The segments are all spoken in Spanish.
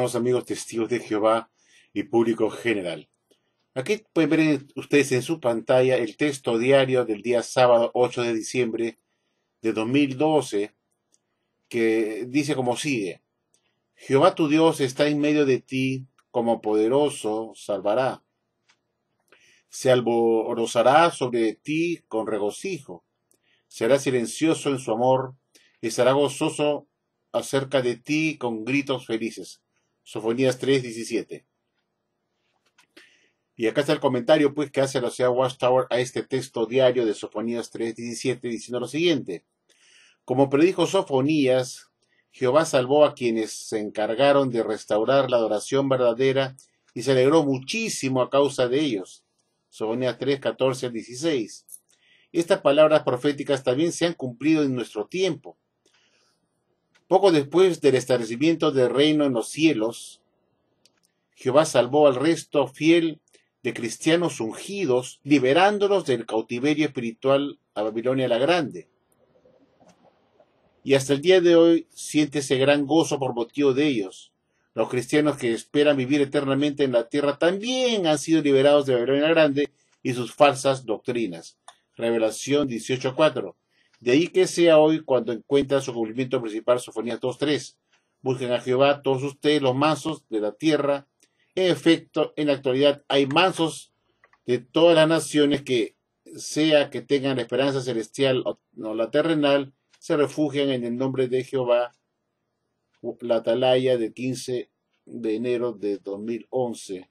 estimados amigos testigos de Jehová y público general. Aquí pueden ver ustedes en su pantalla el texto diario del día sábado 8 de diciembre de 2012, que dice como sigue: Jehová tu Dios está en medio de ti, como poderoso salvará. Se alborozará sobre ti con regocijo, será silencioso en su amor, estará gozoso acerca de ti con gritos felices. Sofonías 3:17. Y acá está el comentario pues que hace la Sociedad Watchtower a este texto diario de Sofonías 3:17, diciendo lo siguiente: como predijo Sofonías, Jehová salvó a quienes se encargaron de restaurar la adoración verdadera y se alegró muchísimo a causa de ellos. Sofonías 3:14-16. Estas palabras proféticas también se han cumplido en nuestro tiempo. Poco después del establecimiento del reino en los cielos, Jehová salvó al resto fiel de cristianos ungidos, liberándolos del cautiverio espiritual a Babilonia la Grande. Y hasta el día de hoy siente ese gran gozo por motivo de ellos. Los cristianos que esperan vivir eternamente en la tierra también han sido liberados de Babilonia la Grande y sus falsas doctrinas. Revelación 18:4. De ahí que sea hoy cuando encuentra su cumplimiento principal Sofonías 2:3. Busquen a Jehová todos ustedes los mansos de la tierra. En efecto, en la actualidad hay mansos de todas las naciones que, sea que tengan la esperanza celestial o la terrenal, se refugian en el nombre de Jehová. La Atalaya del 15 de enero de 2011.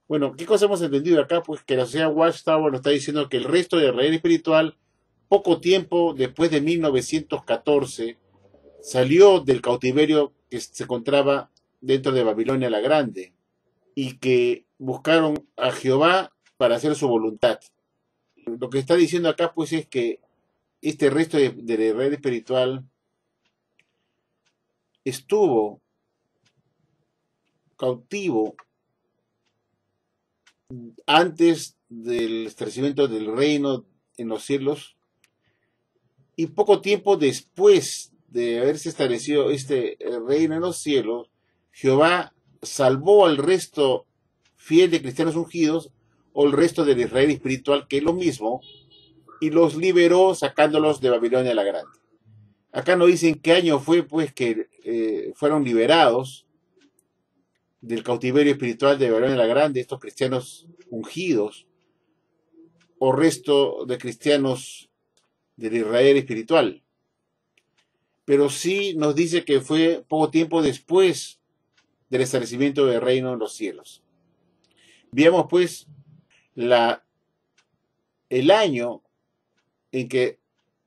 Bueno, ¿qué cosa hemos entendido acá? Pues que la Sociedad Watchtower nos está diciendo que el resto de Israel espiritual, poco tiempo después de 1914, salió del cautiverio que se encontraba dentro de Babilonia la Grande y que buscaron a Jehová para hacer su voluntad. Lo que está diciendo acá pues es que este resto de Israel espiritual estuvo cautivo antes del establecimiento del reino en los cielos, y poco tiempo después de haberse establecido este reino en los cielos, Jehová salvó al resto fiel de cristianos ungidos, o el resto del Israel espiritual, que es lo mismo, y los liberó sacándolos de Babilonia la Grande. Acá no dicen qué año fue pues que fueron liberados del cautiverio espiritual de Babilonia la Grande estos cristianos ungidos, o resto de cristianos del Israel espiritual. Pero sí nos dice que fue poco tiempo después del establecimiento del reino en los cielos. Veamos pues el año en que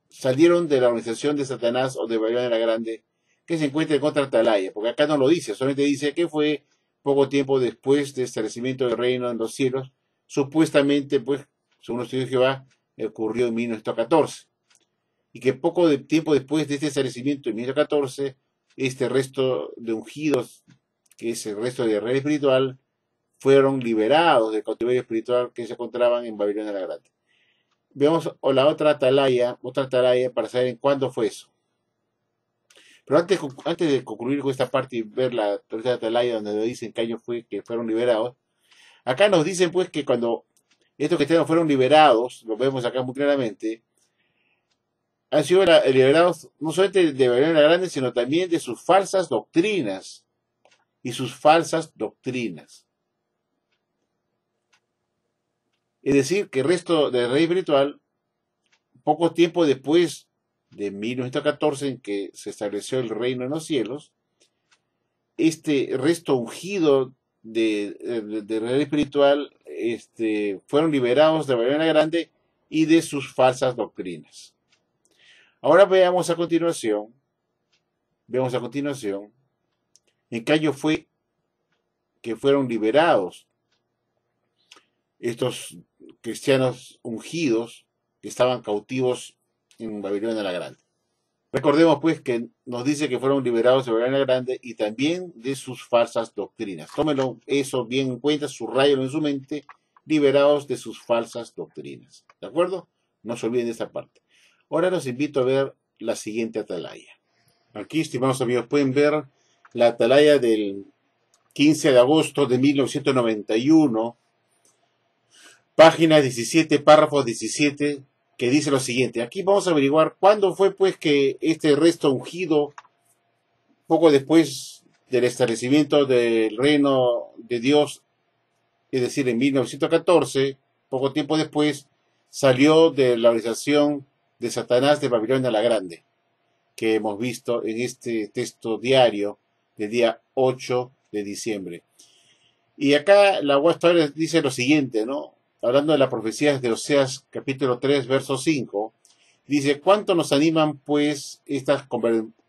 salieron de la organización de Satanás o de Babilonia la Grande, que se encuentra en contra de Atalaya, porque acá no lo dice, solamente dice que fue poco tiempo después del establecimiento del reino en los cielos, supuestamente, pues, según los estudios de Jehová, ocurrió en 1914. Y que poco tiempo después de este establecimiento en 1914, este resto de ungidos, que es el resto de Israel espiritual, fueron liberados del cautiverio espiritual que se encontraban en Babilonia la Grande. Veamos la otra atalaya para saber en cuándo fue eso. Pero antes de concluir con esta parte y ver la tercera atalaya donde dicen qué año fue que fueron liberados, acá nos dicen pues que cuando estos cristianos fueron liberados, lo vemos acá muy claramente, han sido liberados no solamente de Babilonia la Grande, sino también de sus falsas doctrinas y sus falsas doctrinas. Es decir, que el resto del rey espiritual, poco tiempo después de 1914, en que se estableció el reino en los cielos, este resto ungido de rey espiritual fueron liberados de Babilonia la Grande y de sus falsas doctrinas. Ahora veamos a continuación en qué año fue que fueron liberados estos cristianos ungidos que estaban cautivos en Babilonia la Grande. Recordemos pues que nos dice que fueron liberados de Babilonia la Grande y también de sus falsas doctrinas. Tómenlo eso bien en cuenta, subrayelo en su mente: liberados de sus falsas doctrinas. ¿De acuerdo? No se olviden de esta parte. Ahora los invito a ver la siguiente atalaya. Aquí, estimados amigos, pueden ver la atalaya del 15 de agosto de 1991, página 17, párrafo 17, que dice lo siguiente. Aquí vamos a averiguar cuándo fue pues que este resto ungido, poco después del establecimiento del reino de Dios, es decir, en 1914, poco tiempo después, salió de la organización de Satanás de Babilonia la Grande, que hemos visto en este texto diario del día 8 de diciembre. Y acá la Watchtower dice lo siguiente, ¿no? Hablando de las profecías de Oseas capítulo 3, verso 5, dice, ¿cuánto nos animan pues estas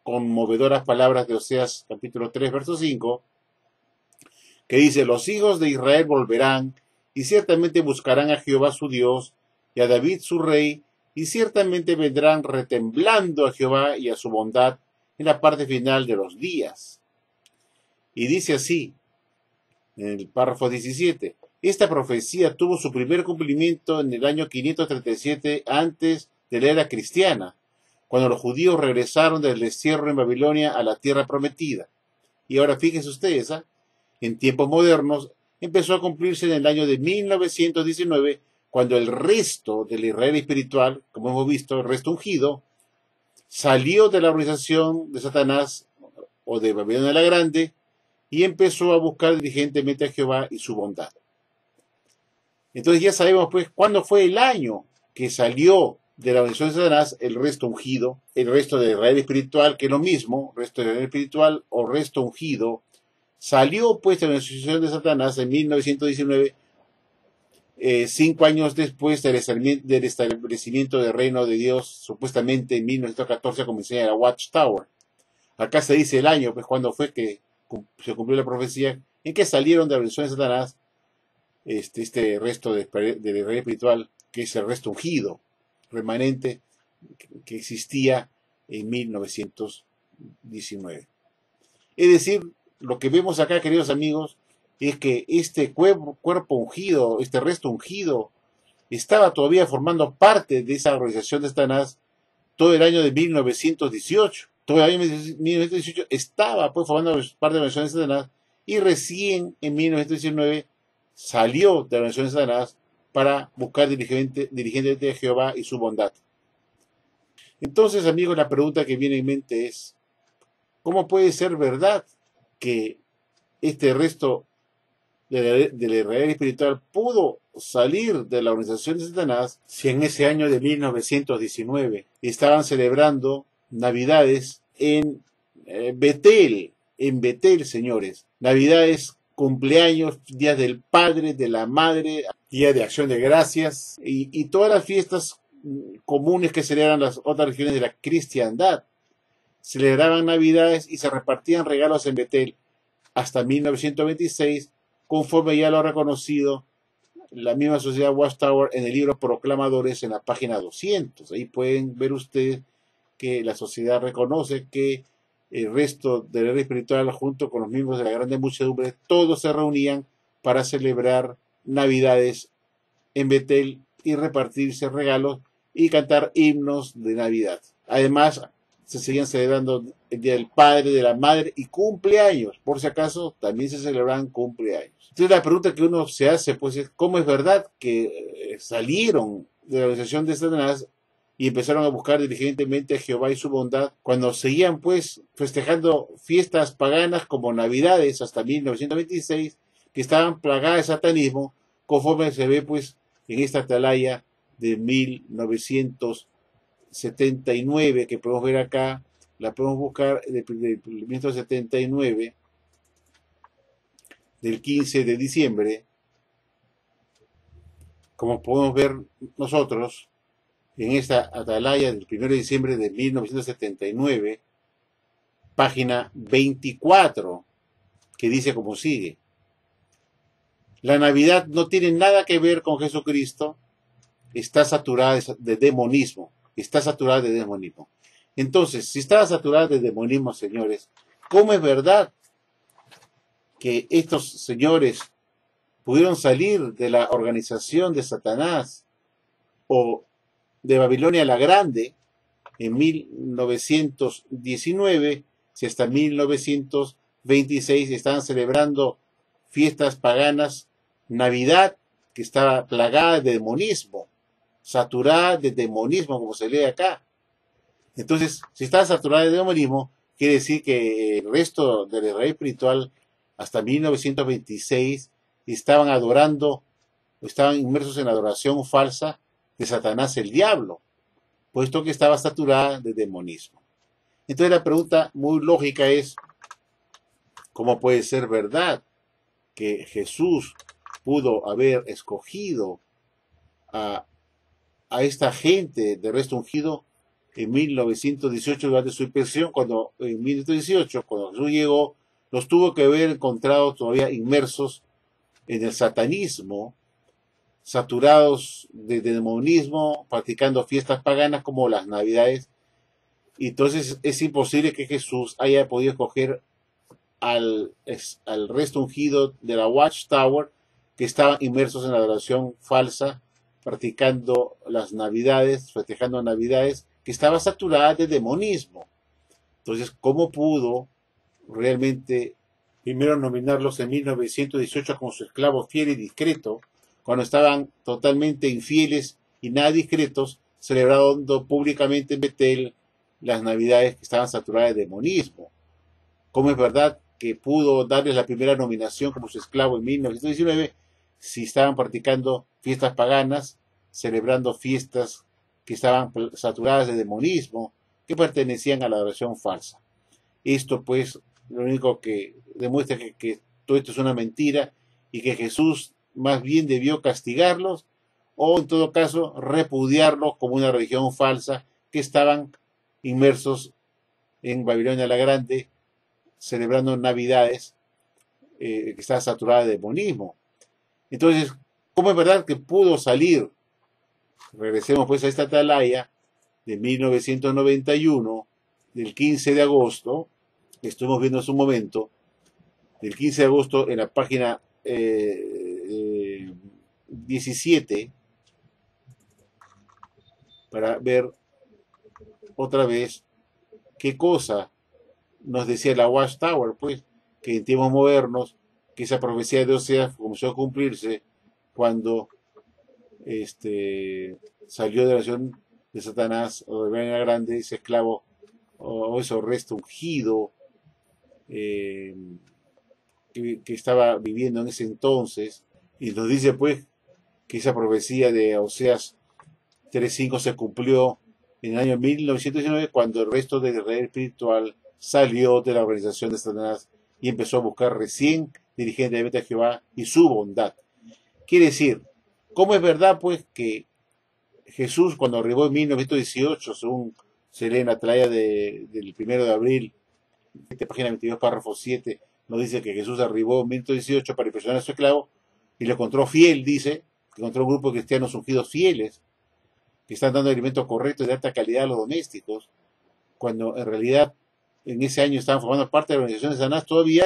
conmovedoras palabras de Oseas capítulo 3, verso 5? Que dice, los hijos de Israel volverán y ciertamente buscarán a Jehová su Dios y a David su rey, y ciertamente vendrán retemblando a Jehová y a su bondad en la parte final de los días. Y dice así, en el párrafo 17, esta profecía tuvo su primer cumplimiento en el año 537 antes de la era cristiana, cuando los judíos regresaron del destierro en Babilonia a la tierra prometida. Y ahora fíjense ustedes, en tiempos modernos empezó a cumplirse en el año de 1919, cuando el resto del Israel espiritual, como hemos visto, el resto ungido, salió de la organización de Satanás o de Babilonia la Grande y empezó a buscar diligentemente a Jehová y su bondad. Entonces ya sabemos pues cuándo fue el año que salió de la organización de Satanás el resto ungido, el resto de Israel espiritual, que es lo mismo, resto de Israel espiritual o resto ungido, salió pues de la organización de Satanás en 1919, 5 años después del establecimiento del reino de Dios, supuestamente en 1914, como enseña la Watchtower. Acá se dice el año, pues cuando fue que se cumplió la profecía, en que salieron de la organización de Satanás este resto de Israel espiritual, que es el resto ungido, remanente, que existía en 1919. Es decir, lo que vemos acá, queridos amigos, es que este cuerpo ungido, este resto ungido, estaba todavía formando parte de esa organización de Satanás todo el año de 1918. Todo el año de 1918 estaba pues formando parte de la organización de Satanás y recién en 1919 salió de la organización de Satanás para buscar diligentemente de Jehová y su bondad. Entonces, amigos, la pregunta que viene en mente es, ¿cómo puede ser verdad que este resto del Israel espiritual pudo salir de la organización de Satanás si en ese año de 1919 estaban celebrando Navidades en Betel, señores? Navidades, cumpleaños, días del Padre, de la Madre, día de Acción de Gracias y todas las fiestas comunes que celebran las otras regiones de la cristiandad. Celebraban Navidades y se repartían regalos en Betel hasta 1926, conforme ya lo ha reconocido la misma sociedad Watchtower en el libro Proclamadores en la página 200. Ahí pueden ver ustedes que la sociedad reconoce que el resto del red espiritual, junto con los miembros de la grande muchedumbre, todos se reunían para celebrar Navidades en Betel y repartirse regalos y cantar himnos de Navidad. Además, se seguían celebrando el Día del Padre, de la Madre y cumpleaños. Por si acaso, también se celebraban cumpleaños. Entonces la pregunta que uno se hace, pues, es ¿cómo es verdad que salieron de la organización de Satanás y empezaron a buscar diligentemente a Jehová y su bondad cuando seguían, pues, festejando fiestas paganas como Navidades hasta 1926, que estaban plagadas de satanismo, conforme se ve, pues, en esta atalaya de 1979, que podemos ver acá, la podemos buscar de 1979, del 15 de diciembre, como podemos ver nosotros, en esta atalaya del 1 de diciembre de 1979, página 24, que dice como sigue. La Navidad no tiene nada que ver con Jesucristo, está saturada de demonismo, está saturada de demonismo. Entonces, si está saturada de demonismo, señores, ¿cómo es verdad que estos señores pudieron salir de la organización de Satanás o de Babilonia la Grande en 1919 si hasta 1926 1926 estaban celebrando fiestas paganas, Navidad, que estaba plagada de demonismo, saturada de demonismo, como se lee acá. Entonces, si estaba saturada de demonismo, quiere decir que el resto del Israel espiritual, hasta 1926, estaban adorando, estaban inmersos en adoración falsa de Satanás el diablo, puesto que estaba saturada de demonismo. Entonces la pregunta muy lógica es, ¿cómo puede ser verdad que Jesús pudo haber escogido a, a esta gente de resto ungido en 1918 durante su impresión, cuando en 1918, cuando Jesús llegó, los tuvo que haber encontrado todavía inmersos en el satanismo, saturados de demonismo, practicando fiestas paganas como las Navidades? Y entonces es imposible que Jesús haya podido escoger al resto ungido de la Watchtower, que estaban inmersos en la adoración falsa, practicando las Navidades, festejando Navidades, que estaba saturada de demonismo. Entonces, ¿cómo pudo realmente primero nominarlos en 1918 como su esclavo fiel y discreto, cuando estaban totalmente infieles y nada discretos, celebrando públicamente en Betel las Navidades que estaban saturadas de demonismo? ¿Cómo es verdad que pudo darles la primera nominación como su esclavo en 1919 si estaban practicando fiestas paganas, celebrando fiestas que estaban saturadas de demonismo, que pertenecían a la adoración falsa? Esto pues lo único que demuestra que todo esto es una mentira y que Jesús más bien debió castigarlos o en todo caso repudiarlos como una religión falsa que estaban inmersos en Babilonia la Grande celebrando Navidades que estaba saturada de demonismo. Entonces, ¿cómo es verdad que pudo salir? Regresemos pues a esta atalaya de 1991, del 15 de agosto, que estuvimos viendo hace un momento, del 15 de agosto en la página 17, para ver otra vez qué cosa nos decía la Watchtower, pues, que en tiempos modernos, que esa profecía de Oseas comenzó a cumplirse cuando salió de la nación de Satanás, o de Babilonia Grande, ese esclavo, o ese resto ungido, que estaba viviendo en ese entonces, y nos dice pues que esa profecía de Oseas 3:5 se cumplió en el año 1919, cuando el resto del Israel espiritual salió de la organización de Satanás y empezó a buscar recién diligentemente a Jehová y su bondad. Quiere decir, ¿cómo es verdad pues que Jesús, cuando arribó en 1918, según se lee en la atalaya del 1 de abril, página 22, párrafo 7, nos dice que Jesús arribó en 1918 para impresionar a su esclavo y lo encontró fiel, dice, que encontró un grupo de cristianos ungidos fieles, que están dando alimento correcto y de alta calidad a los domésticos, cuando en realidad en ese año estaban formando parte de la organización de Satanás todavía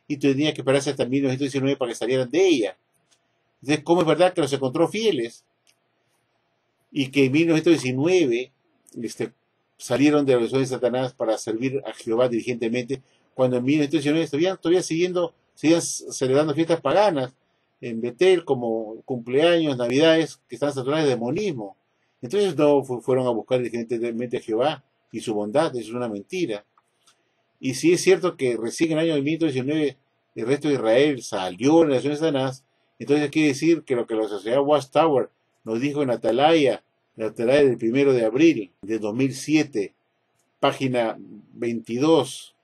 y tenía que esperarse hasta 1919 para que salieran de ella. Entonces, ¿cómo es verdad que los encontró fieles? Y que en 1919 salieron de la organización de Satanás para servir a Jehová diligentemente, cuando en 1919 todavía seguían celebrando fiestas paganas en Betel, como cumpleaños, navidades, que están saturadas de demonismo. Entonces no fueron a buscar diligentemente a Jehová y su bondad. Eso es una mentira. Y si es cierto que recién en el año 1919 el resto de Israel salió de la nación de Satanás, entonces quiere decir que lo que la sociedad Watchtower nos dijo en Atalaya, la Atalaya del 1 de abril de 2007, página 22,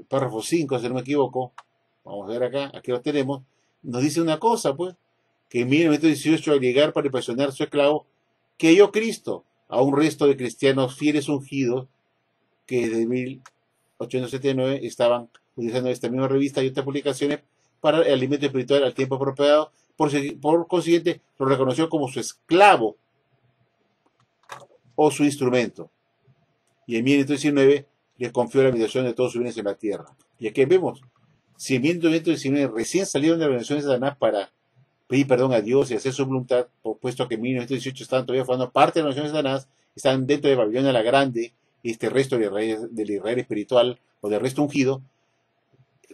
párrafo 5, si no me equivoco, vamos a ver acá, aquí lo tenemos, nos dice una cosa, pues, que en 1918 al llegar para impresionar a su esclavo, que halló Cristo a un resto de cristianos fieles ungidos que desde 1879 estaban utilizando esta misma revista y otras publicaciones para el alimento espiritual al tiempo apropiado. Por consiguiente, lo reconoció como su esclavo o su instrumento. Y en 1919 les confió la administración de todos sus bienes en la tierra. Y aquí vemos, si en 1919 recién salieron de la organización de Satanás para pedir perdón a Dios y hacer su voluntad, puesto que en 1918 estaban todavía formando parte de la organización de Satanás, estaban dentro de Babilonia la Grande, resto del Israel espiritual o del resto ungido,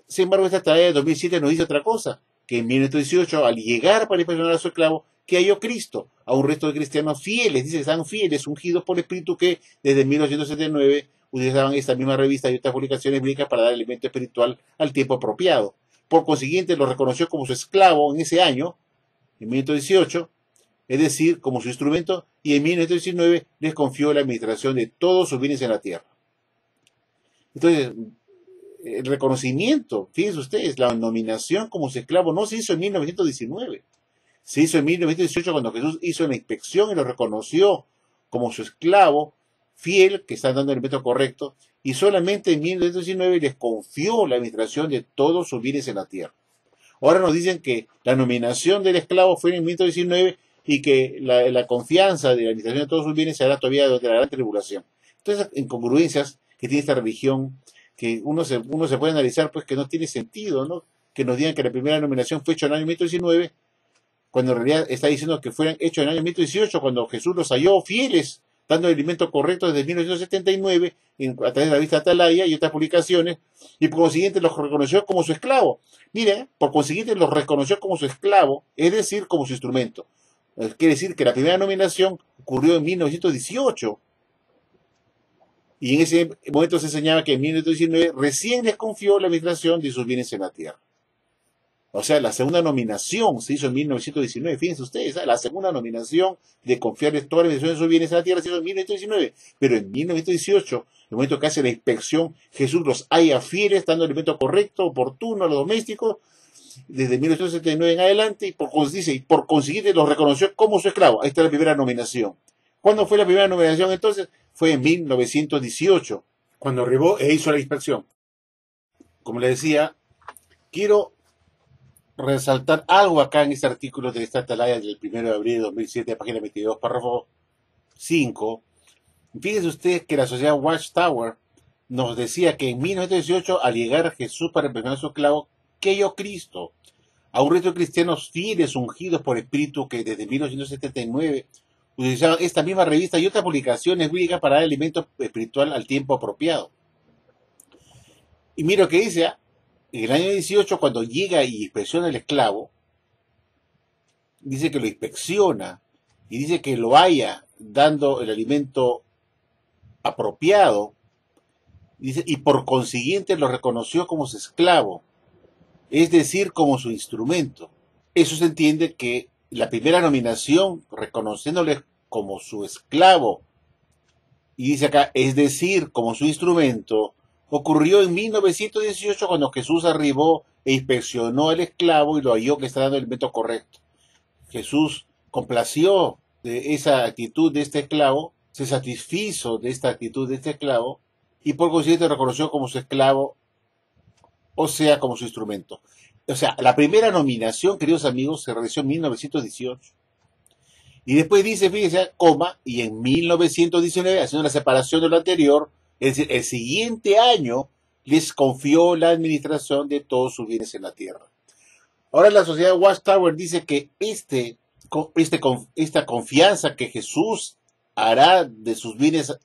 Sin embargo, esta tarea de 2007 nos dice otra cosa, que en 1918, al llegar para inspeccionar a su esclavo, que halló Cristo a un resto de cristianos fieles, dice que están fieles, ungidos por el Espíritu, que desde 1979 utilizaban esta misma revista y otras publicaciones bíblicas para dar alimento espiritual al tiempo apropiado. Por consiguiente, lo reconoció como su esclavo en ese año, en 1918, es decir, como su instrumento, y en 1919 les confió la administración de todos sus bienes en la tierra. Entonces, el reconocimiento, fíjense ustedes, la nominación como su esclavo no se hizo en 1919, se hizo en 1918 cuando Jesús hizo la inspección y lo reconoció como su esclavo fiel, que está dando el alimento correcto, y solamente en 1919 les confió la administración de todos sus bienes en la tierra. Ahora nos dicen que la nominación del esclavo fue en 1919 y que la confianza de la administración de todos sus bienes se hará todavía durante la gran tribulación. Entonces, incongruencias que tiene esta religión, que uno se puede analizar, pues que no tiene sentido, ¿no? Que nos digan que la primera nominación fue hecha en el año 1919, cuando en realidad está diciendo que fueran hechos en el año 1918, cuando Jesús los halló fieles, dando el alimento correcto desde 1979, a través de la revista Atalaya y otras publicaciones, y por consiguiente los reconoció como su esclavo. Mire, por consiguiente los reconoció como su esclavo, es decir, como su instrumento. Quiere decir que la primera nominación ocurrió en 1918, y en ese momento se enseñaba que en 1919 recién les confió la administración de sus bienes en la tierra. O sea, la segunda nominación se hizo en 1919. Fíjense ustedes, la segunda nominación de confiarles toda la administración de sus bienes en la tierra se hizo en 1919. Pero en 1918, en el momento que hace la inspección, Jesús los halla fieles, dando el alimento correcto, oportuno a los domésticos, desde 1979 en adelante, y por consiguiente los reconoció como su esclavo. Ahí está la primera nominación. ¿Cuándo fue la primera nominación entonces? Fue en 1918, cuando arribó e hizo la inspección. Como les decía, quiero resaltar algo acá en este artículo de esta atalaya del 1 de abril de 2007, página 22, párrafo 5. Fíjense ustedes que la sociedad Watchtower nos decía que en 1918, al llegar Jesús para impresionar a su esclavo, que halló Cristo a un resto de cristianos fieles, ungidos por Espíritu, que desde 1979 utilizaban esta misma revista y otras publicaciones bíblicas para dar alimento espiritual al tiempo apropiado. Y mira lo que dice, en el año 18, cuando llega y inspecciona al esclavo, dice que lo inspecciona y dice que lo halla dando el alimento apropiado, dice, y por consiguiente lo reconoció como su esclavo, es decir, como su instrumento. Eso se entiende que la primera nominación, reconociéndole como su esclavo, y dice acá, es decir, como su instrumento, ocurrió en 1918 cuando Jesús arribó e inspeccionó al esclavo y lo halló que está dando el alimento correcto. Jesús complació de esa actitud de este esclavo, se satisfizo de esta actitud de este esclavo y por consiguiente reconoció como su esclavo, o sea, como su instrumento. O sea, la primera nominación, queridos amigos, se realizó en 1918. Y después dice, fíjense, coma, y en 1919, haciendo la separación de lo anterior, es decir, el siguiente año les confió la administración de todos sus bienes en la tierra. Ahora la sociedad Watchtower dice que esta confianza que Jesús hará de sus bienes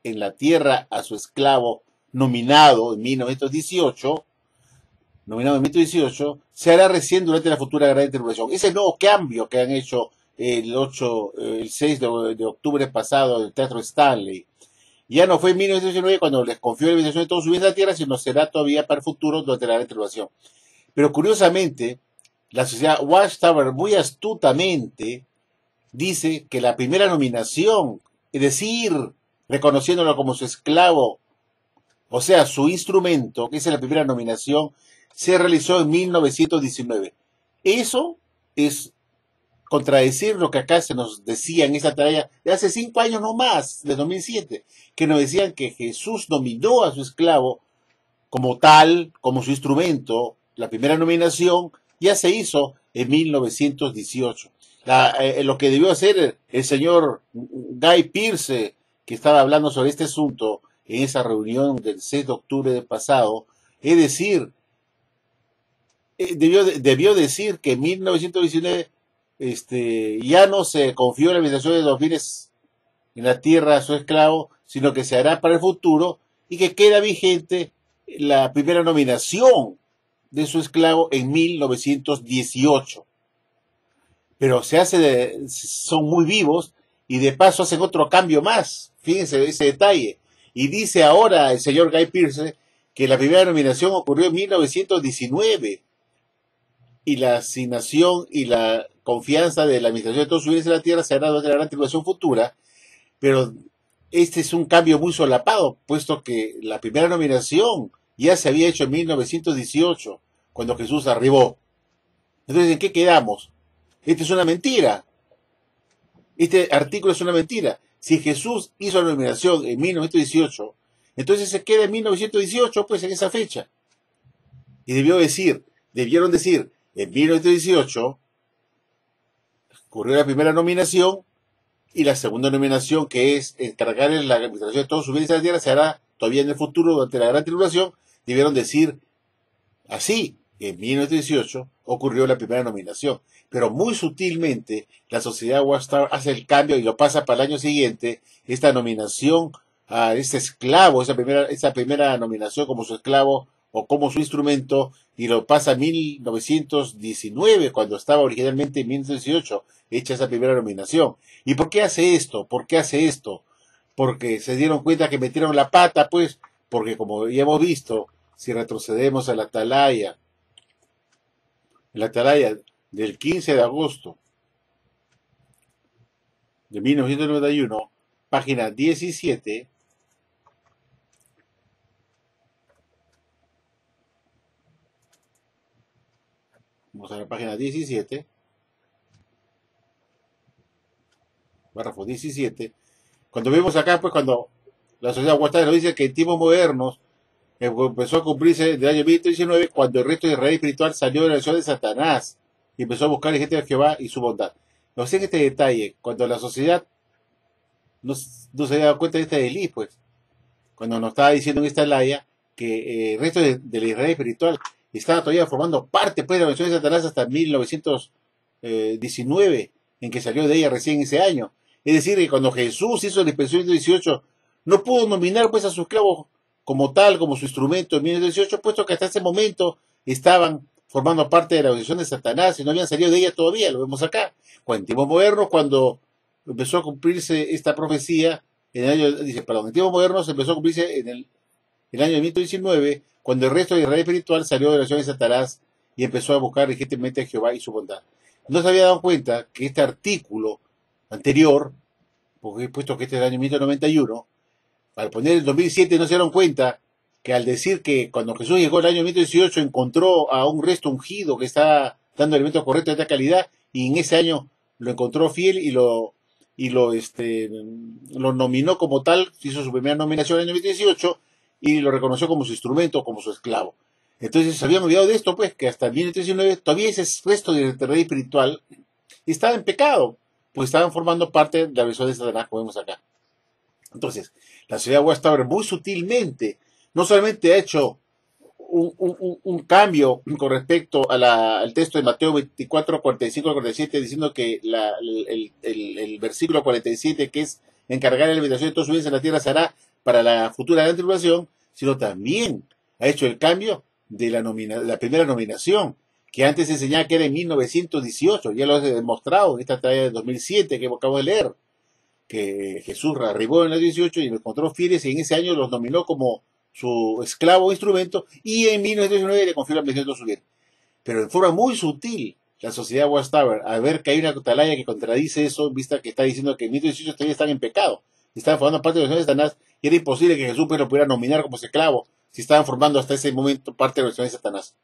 en la tierra a su esclavo nominado en 1918, se hará recién durante la futura gran tribulación. Ese nuevo cambio que han hecho el 6 de octubre pasado en el Teatro Stanley. Ya no fue en 1919 cuando les confió la administración de todos sus bienes en la tierra, sino será todavía para el futuro durante la gran tribulación. Pero curiosamente, la sociedad Watchtower muy astutamente dice que la primera nominación, es decir, reconociéndolo como su esclavo, o sea, su instrumento, que es la primera nominación, se realizó en 1919. Eso es contradecir lo que acá se nos decía en esa tarea de hace 5 años no más, de 2007, que nos decían que Jesús nominó a su esclavo como tal, como su instrumento. La primera nominación ya se hizo en 1918. Lo que debió hacer el señor Guy Pearce, que estaba hablando sobre este asunto en esa reunión del 6 de octubre del pasado, es decir, debió decir que en 1919 ya no se confió la administración de los bienes en la tierra a su esclavo, sino que se hará para el futuro y que queda vigente la primera nominación de su esclavo en 1918. Pero son muy vivos y de paso hacen otro cambio más. Fíjense ese detalle. Y dice ahora el señor Guy Pearce que la primera nominación ocurrió en 1919 y la asignación y la confianza de la administración de todos sus bienes en la tierra se hará durante la gran tribulación futura, pero este es un cambio muy solapado, puesto que la primera nominación ya se había hecho en 1918, cuando Jesús arribó. Entonces, ¿en qué quedamos? Esta es una mentira. Este artículo es una mentira. Si Jesús hizo la nominación en 1918, entonces se queda en 1918, pues en esa fecha. Y debieron decir, en 1918 ocurrió la primera nominación y la segunda nominación, que es encargar en la administración de todos sus bienes de la tierra, se hará todavía en el futuro durante la gran tribulación. Debieron decir así, en 1918 ocurrió la primera nominación, pero muy sutilmente la sociedad Watchtower hace el cambio y lo pasa para el año siguiente, esta nominación a este esclavo, esa primera nominación como su esclavo o como su instrumento, y lo pasa a 1919, cuando estaba originalmente en 1918 hecha esa primera nominación. ¿Y por qué hace esto? ¿Por qué hace esto? Porque se dieron cuenta que metieron la pata, pues, porque como ya hemos visto, si retrocedemos a la atalaya del 15 de agosto de 1991, página 17, vamos a la página 17, párrafo 17, cuando vemos acá, pues cuando la sociedad Watchtower nos dice que en tiempos modernos empezó a cumplirse del año 2019, cuando el resto de Israel espiritual salió de la nación de Satanás y empezó a buscar el gente de Jehová y su bondad. No sé en este detalle, cuando la sociedad no se había dado cuenta de este desliz, pues, cuando nos estaba diciendo en esta laya que el resto de la Israel espiritual estaba todavía formando parte, pues, de la nación de Satanás hasta 1919, en que salió de ella recién ese año. Es decir, que cuando Jesús hizo la dispensación de 18, no pudo nominar, pues, a su esclavo como tal, como su instrumento en 1918, puesto que hasta ese momento estaban formando parte de la organización de Satanás y no habían salido de ella todavía, lo vemos acá. En tiempos modernos, cuando empezó a cumplirse esta profecía, en tiempos modernos empezó a cumplirse en el año 2019, cuando el resto de Israel espiritual salió de la nación de Satanás y empezó a buscar legítimamente a Jehová y su bondad. No se había dado cuenta que este artículo anterior, porque he puesto que este es el año 1991, al poner el 2007 no se dieron cuenta que al decir que cuando Jesús llegó el año 2018 encontró a un resto ungido que está dando elementos correctos de esta calidad, y en ese año lo encontró fiel y lo nominó como tal, hizo su primera nominación en el año 2018 y lo reconoció como su instrumento, como su esclavo. Entonces se habían olvidado de esto, pues, que hasta 1919 todavía ese resto de rey espiritual estaba en pecado, pues estaban formando parte de la versión de Satanás, como vemos acá. Entonces, la sociedad Watchtower muy sutilmente no solamente ha hecho un cambio con respecto al texto de Mateo 24, 45 al 47, diciendo que el versículo 47, que es encargar la alimentación de todos sus bienes en la tierra, se hará para la futura gran tribulación, sino también ha hecho el cambio de la primera nominación, que antes se enseñaba que era en 1918, ya lo he demostrado en esta tarea de 2007 que acabo de leer, que Jesús arribó en el 18 y los encontró fieles y en ese año los nominó como su esclavo o instrumento, y en 1919 le confió la bendición de su bien. Pero en forma muy sutil, la sociedad Watchtower, a ver que hay una atalaya que contradice eso, vista que está diciendo que en 1918 todavía están en pecado, estaban formando parte de la nación de Satanás, y era imposible que Jesús pues lo pudiera nominar como esclavo si estaban formando hasta ese momento parte de la nación de Satanás.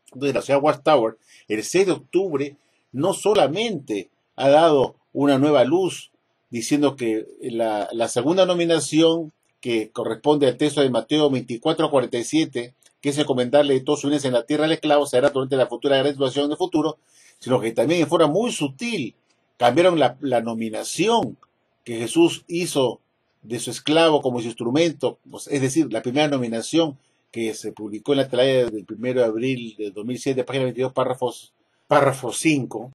Entonces la sociedad Watchtower, el 6 de octubre, no solamente ha dado una nueva luz diciendo que la segunda nominación, que corresponde al texto de Mateo 24:47, que es encomendarle de todos sus bienes en la tierra al esclavo, se hará durante la futura gran tribulación del futuro, sino que también en forma muy sutil cambiaron la nominación que Jesús hizo de su esclavo como su instrumento, pues, es decir, la primera nominación que se publicó en la atalaya del 1 de abril de 2007, página 22, párrafo 5,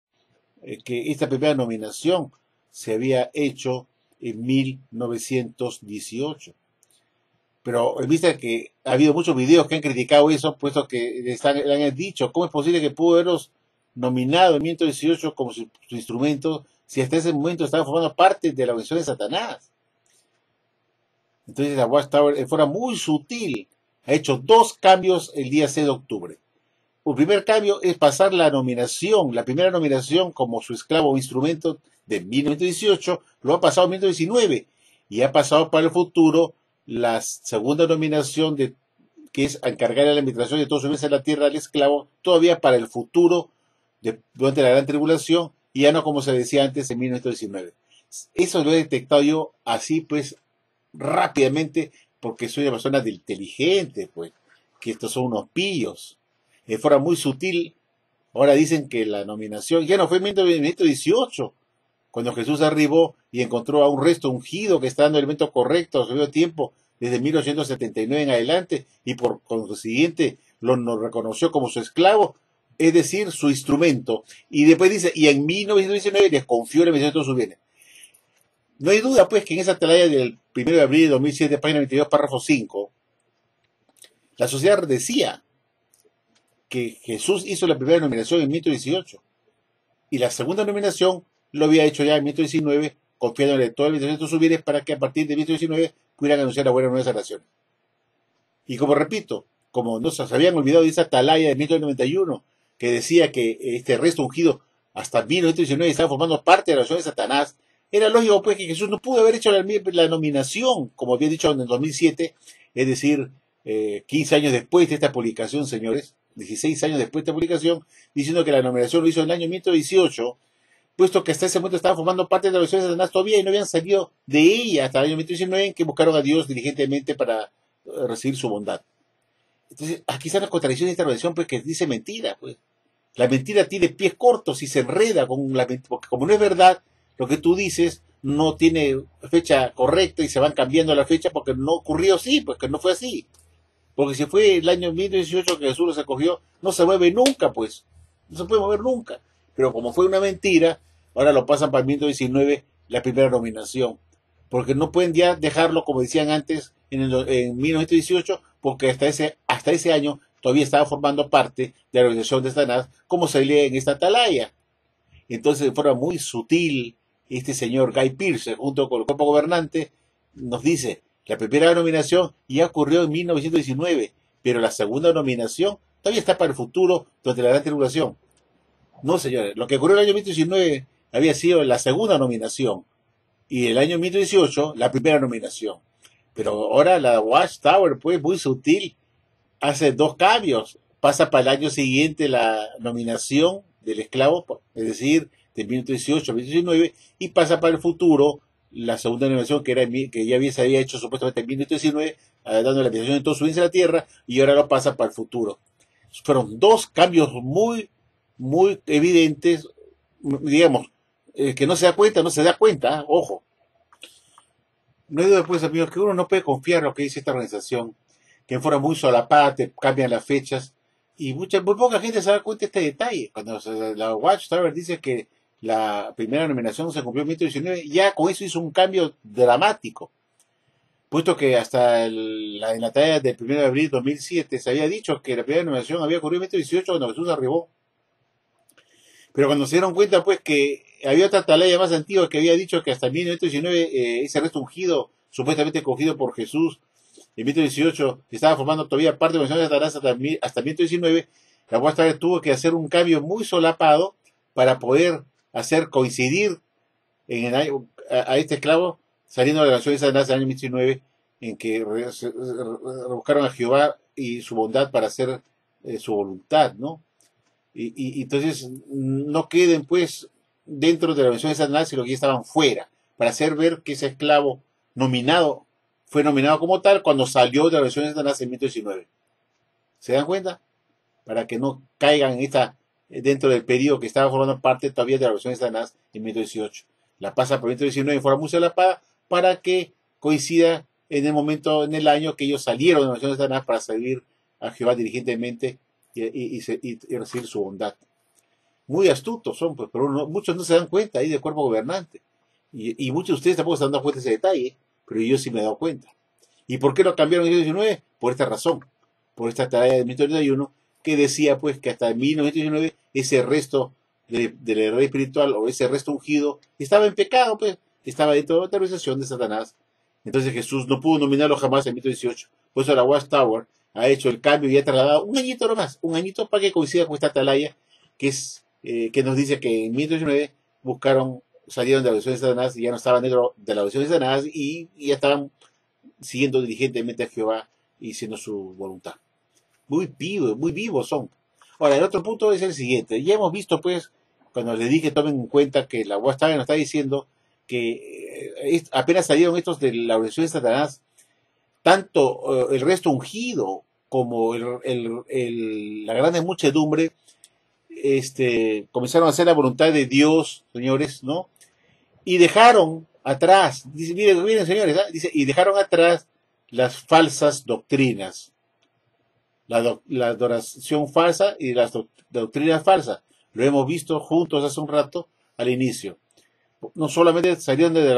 que esta primera nominación se había hecho en 1918. Pero en vista de que ha habido muchos videos que han criticado eso, puesto que le han dicho, ¿cómo es posible que pudo haberlos nominado en 1918 como su instrumento si hasta ese momento estaba formando parte de la organización de Satanás? Entonces la Watchtower, de forma muy sutil, ha hecho dos cambios el día 6 de octubre. El primer cambio es pasar la primera nominación como su esclavo o instrumento de 1918, lo ha pasado en 1919 y ha pasado para el futuro la segunda nominación que es encargar la administración de todos los bienes en la tierra al esclavo, todavía para el futuro, durante la gran tribulación, y ya no como se decía antes en 1919. Eso lo he detectado yo así pues rápidamente porque soy una persona inteligente, pues, que estos son unos pillos. De forma muy sutil, ahora dicen que la nominación ya no fue en 1918, cuando Jesús arribó y encontró a un resto ungido que está dando el evento correcto a su debido tiempo desde 1879 en adelante y por consiguiente lo reconoció como su esclavo, es decir, su instrumento. Y después dice, y en 1919 les confió la misión de todos sus bienes. No hay duda, pues, que en esa atalaya del 1 de abril de 2007, página 22, párrafo 5, la sociedad decía que Jesús hizo la primera nominación en 1918 y la segunda nominación lo había hecho ya en 1919, confiándole toda la administración de sus bienes para que a partir de 1919 pudieran anunciar la buena nueva de salvación. Y como repito, como no se habían olvidado de esa atalaya de 1991, que decía que este resto ungido hasta 1919 estaba formando parte de la nación de Satanás, era lógico pues que Jesús no pudo haber hecho la nominación, como había dicho en el 2007, es decir, 15 años después de esta publicación, señores, 16 años después de esta publicación, diciendo que la nominación lo hizo en el año 1918, puesto que hasta ese momento estaban formando parte de la organización de Satanás todavía y no habían salido de ella hasta el año 1919, en que buscaron a Dios diligentemente para recibir su bondad. Entonces, aquí está la contradicción de esta organización, pues, que dice mentira, pues. La mentira tiene pies cortos y se enreda con la mentira, porque como no es verdad, lo que tú dices no tiene fecha correcta y se van cambiando la fecha porque no ocurrió así, pues que no fue así. Porque si fue el año 1918 que Jesús los acogió, no se mueve nunca, pues. No se puede mover nunca. Pero como fue una mentira, ahora lo pasan para el 1919, la primera nominación. Porque no pueden ya dejarlo, como decían antes, en 1918, porque hasta ese año todavía estaba formando parte de la organización de Satanás, como se lee en esta atalaya. Entonces, de forma muy sutil, este señor Guy Pearce, junto con el cuerpo gobernante, nos dice, la primera nominación ya ocurrió en 1919, pero la segunda nominación todavía está para el futuro durante la gran tribulación. No, señores, lo que ocurrió en el año 1919 había sido la segunda nominación y el año 1918 la primera nominación. Pero ahora la Watchtower, pues, muy sutil, hace dos cambios. Pasa para el año siguiente la nominación del esclavo, es decir, de 1918 a 1919, y pasa para el futuro la segunda nominación que ya se había hecho supuestamente en 1919, dando la administración de todos sus bienes en la tierra, y ahora lo pasa para el futuro. Fueron dos cambios muy, muy evidentes, digamos, que no se da cuenta, ojo. No hay duda, pues, amigos, que uno no puede confiar en lo que dice esta organización, que en forma muy solapada te cambian las fechas, y muy poca gente se da cuenta de este detalle. Cuando la Watchtower dice que la primera nominación se cumplió en 1919, ya con eso hizo un cambio dramático, puesto que hasta en la talla del 1 de abril de 2007 se había dicho que la primera nominación había ocurrido en 1918 cuando Jesús arribó. Pero cuando se dieron cuenta, pues, que había otra atalaya más antigua que había dicho que hasta 1919 ese resto ungido, supuestamente cogido por Jesús, en 1918, estaba formando todavía parte de la organización de Satanás hasta 1919, la Watchtower tuvo que hacer un cambio muy solapado para poder hacer coincidir a este esclavo saliendo de la organización de Satanás en el año 1919, en que buscaron a Jehová y su bondad para hacer su voluntad, ¿no? Y entonces no queden pues dentro de la organización de Satanás, sino que ya estaban fuera, para hacer ver que ese esclavo fue nominado como tal cuando salió de la organización de Satanás en 1919. ¿Se dan cuenta? Para que no caigan dentro del periodo que estaba formando parte todavía de la organización de Satanás en 1918. La pasa por 1919 en forma muy solapada para que coincida en el momento, en el año que ellos salieron de la organización de Satanás para servir a Jehová diligentemente y recibir su bondad. Muy astutos son, pues, pero muchos no se dan cuenta ahí del cuerpo gobernante. Y muchos de ustedes tampoco se han dado cuenta de ese detalle, pero yo sí me he dado cuenta. ¿Y por qué lo cambiaron en 1919? Por esta razón, por esta tarea de 1931, que decía pues que hasta 1919 ese resto del rey espiritual o ese resto ungido estaba en pecado, pues estaba dentro de la autorización de Satanás. Entonces Jesús no pudo nominarlo jamás en 1918. Por eso la Watchtower ha hecho el cambio y ha trasladado un añito nomás, un añito para que coincida con esta atalaya que nos dice que en 1919 salieron de la autorización de Satanás y ya no estaban dentro de la autorización de Satanás y ya estaban siguiendo diligentemente a Jehová y haciendo su voluntad. Muy vivos son. Ahora, el otro punto es el siguiente. Ya hemos visto, pues, cuando les dije tomen en cuenta que la Watchtower nos está diciendo que apenas salieron estos de la oración de Satanás, tanto el resto ungido como la grande muchedumbre comenzaron a hacer la voluntad de Dios, señores, ¿no? Y dejaron atrás, dice, miren señores, ¿eh? Dice, y dejaron atrás las falsas doctrinas, la adoración falsa y las doctrinas falsas. Lo hemos visto juntos hace un rato al inicio. No solamente salieron de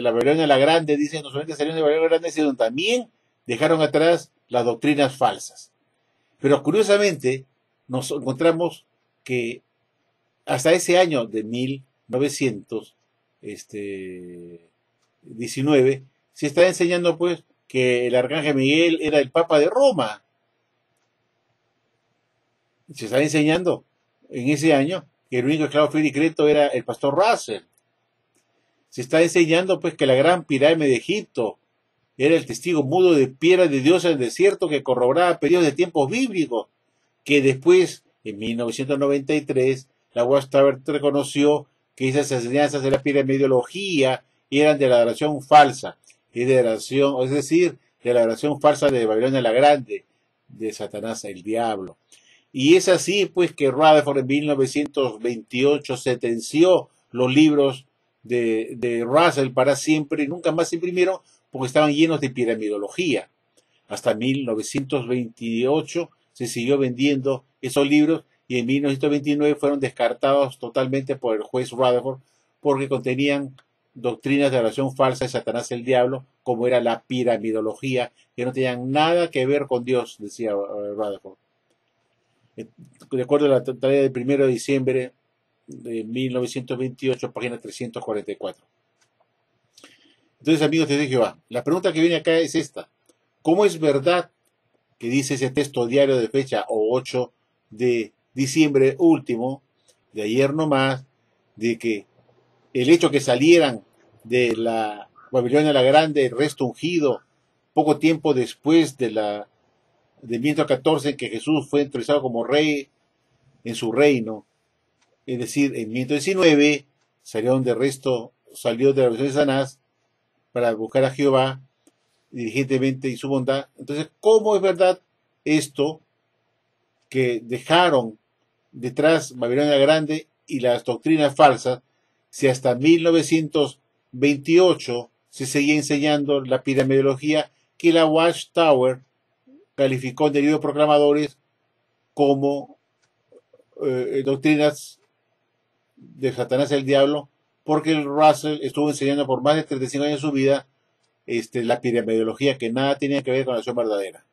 la Babilonia la Grande, dicen, no solamente salieron de la Babilonia la Grande, sino también dejaron atrás las doctrinas falsas. Pero curiosamente nos encontramos que hasta ese año de 1919 se está enseñando pues que el arcángel Miguel era el Papa de Roma. Se está enseñando en ese año que el único esclavo fiel y creto era el pastor Russell. Se está enseñando pues que la gran pirámide de Egipto era el testigo mudo de piedra de Dios en el desierto que corroboraba periodos de tiempos bíblicos, que después, en 1993, la Watchtower reconoció que esas enseñanzas de la piramidología eran de la adoración falsa, es decir, de la adoración falsa de Babilonia la Grande, de Satanás el diablo. Y es así pues que Rutherford en 1928 sentenció los libros de Russell para siempre y nunca más se imprimieron porque estaban llenos de piramidología. Hasta 1928 se siguió vendiendo esos libros y en 1929 fueron descartados totalmente por el juez Rutherford porque contenían doctrinas de adoración falsa de Satanás el diablo, como era la piramidología, que no tenían nada que ver con Dios, decía Rutherford. De acuerdo a la tarea del 1 de diciembre de 1928, página 344. Entonces, amigos de Jehová, la pregunta que viene acá es esta. ¿Cómo es verdad que dice ese texto diario de fecha 8 de diciembre último, de ayer nomás, de que el hecho que salieran de la Babilonia la Grande, el resto ungido, poco tiempo después de 1914, en que Jesús fue entronizado como rey en su reino, es decir, en 1919 salió de la versión de Satanás para buscar a Jehová diligentemente y su bondad. Entonces, ¿cómo es verdad esto que dejaron detrás Babilonia la Grande y las doctrinas falsas si hasta 1928 se seguía enseñando la piramidología que la Watchtower calificó de libros proclamadores como doctrinas de Satanás el diablo, porque el Russell estuvo enseñando por más de 35 años de su vida la piramidología que nada tenía que ver con la acción verdadera.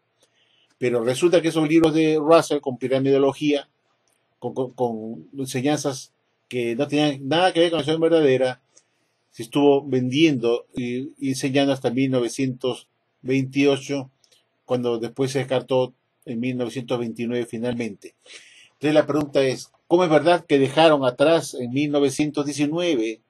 Pero resulta que esos libros de Russell con piramidología, con enseñanzas que no tenían nada que ver con la acción verdadera, se estuvo vendiendo y enseñando hasta 1928, cuando después se descartó en 1929 finalmente. Entonces la pregunta es, ¿cómo es verdad que dejaron atrás en 1919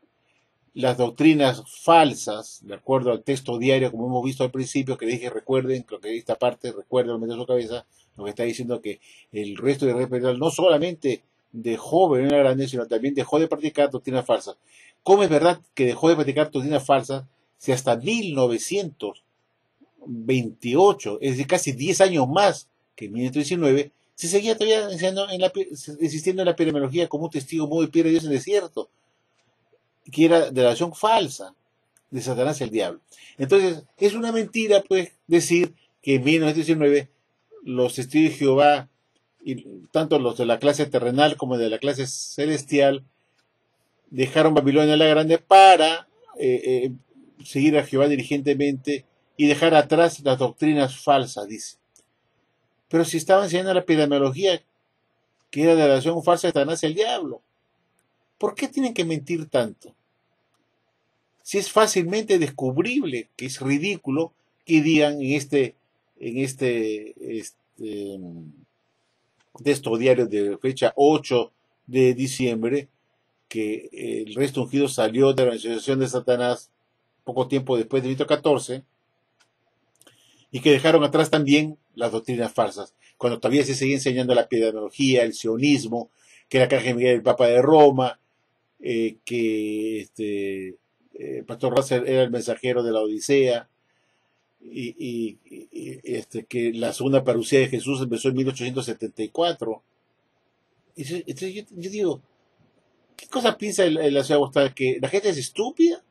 las doctrinas falsas, de acuerdo al texto diario, como hemos visto al principio, que dije, recuerden, creo que esta parte, recuerden, meter su cabeza, lo que está diciendo que el resto del rey espiritual no solamente dejó Babilonia la Grande, sino también dejó de practicar doctrinas falsas? ¿Cómo es verdad que dejó de practicar doctrinas falsas si hasta 1928, es decir, casi 10 años más que en 1919, se seguía todavía existiendo en la piramidología como un testigo muy de piedra de Dios en el desierto, que era de la acción falsa de Satanás el diablo? Entonces, es una mentira, pues, decir que en 1919 los testigos de Jehová, y tanto los de la clase terrenal como de la clase celestial, dejaron Babilonia la Grande para seguir a Jehová diligentemente y dejar atrás las doctrinas falsas, dice. Pero si estaba enseñando la epidemiología, que era de la relación falsa de Satanás y el diablo, ¿por qué tienen que mentir tanto? Si es fácilmente descubrible, que es ridículo que digan de estos diarios de fecha 8 de diciembre, que el resto ungido salió de la organización de Satanás poco tiempo después de Benito XIV, y que dejaron atrás también las doctrinas falsas, cuando todavía se seguía enseñando la epidemiología, el sionismo, que la Arcángel Miguel el Papa de Roma, que Pastor Russell era el mensajero de la Odisea, que la segunda parucía de Jesús empezó en 1874. Entonces yo digo, ¿qué cosa piensa la ciudad Boston? ¿Que la gente es estúpida?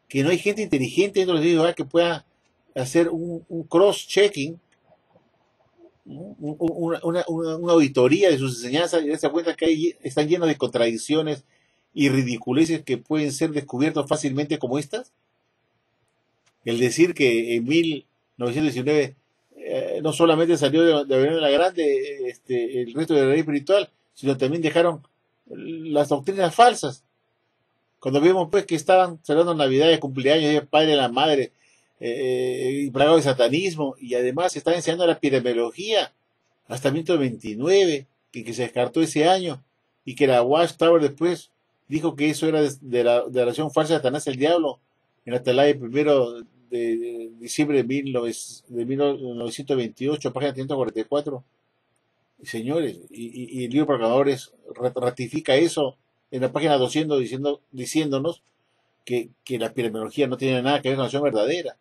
¿Que no hay gente inteligente dentro de la ciudad que pueda hacer un cross-checking, una auditoría de sus enseñanzas y darse cuenta que están llenos de contradicciones y ridiculeces que pueden ser descubiertos fácilmente como estas? El decir que en 1919 no solamente salió de Babilonia la Grande el resto de la ley espiritual, sino también dejaron las doctrinas falsas. Cuando vemos pues que estaban celebrando Navidad, cumpleaños, Día del Padre, la Madre, y plagado de satanismo, y además estaban enseñando la epidemiología hasta 1929, que se descartó ese año, y que la Watchtower después dijo que eso era de la relación falsa de Satanás y el diablo, en la Atalaya 1 de diciembre de 1928, página 144. Señores, y el libro de Proclamadores ratifica eso en la página 200, diciéndonos que la epidemiología no tiene nada que ver con la nación verdadera.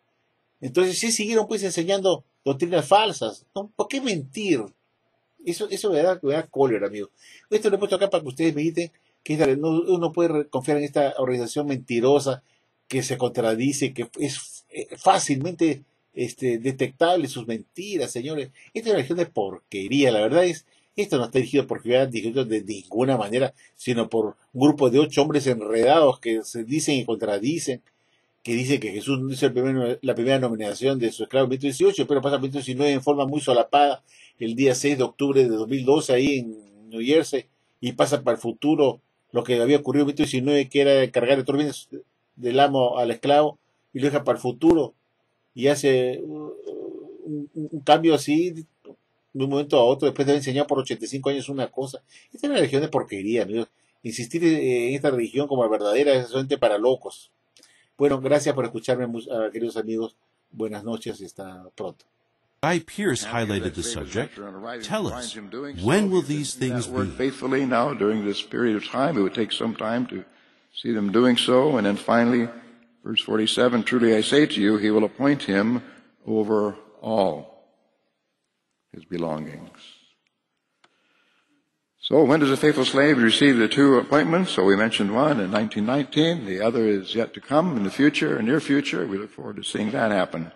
Entonces sí siguieron pues enseñando doctrinas falsas, ¿no? ¿Por qué mentir? Eso me da cólera, amigo. Esto lo he puesto acá para que ustedes mediten que uno puede confiar en esta organización mentirosa que se contradice, que es fácilmente detectable sus mentiras, señores. Esta es una religión de porquería, la verdad es. Esto no está dirigido por Jehová de ninguna manera, sino por un grupo de 8 hombres enredados que se dicen y contradicen, que dicen que Jesús no hizo la primera nominación de su esclavo en 1918, pero pasa en 1919 en forma muy solapada, el día 6 de octubre de 2012 ahí en New Jersey, y pasa para el futuro lo que había ocurrido en 1919, que era cargar el todo bienes del amo al esclavo, y lo deja para el futuro, y hace un cambio así de un momento a otro, después de haber enseñado por 85 años una cosa. Esta es una religión de porquería, amigos. Insistir en esta religión como verdadera es solamente para locos. Bueno, gracias por escucharme, queridos amigos. Buenas noches y hasta pronto. Guy Pearce highlighted the subject. Tell us, when will these things be? Faithfully now during this period of time. It would take some time to see them doing so. And then finally, verse 47, truly I say to you, he will appoint him over all his belongings. So when does a faithful slave receive the 2 appointments? So we mentioned one in 1919. The other is yet to come in the future, near future. We look forward to seeing that happen.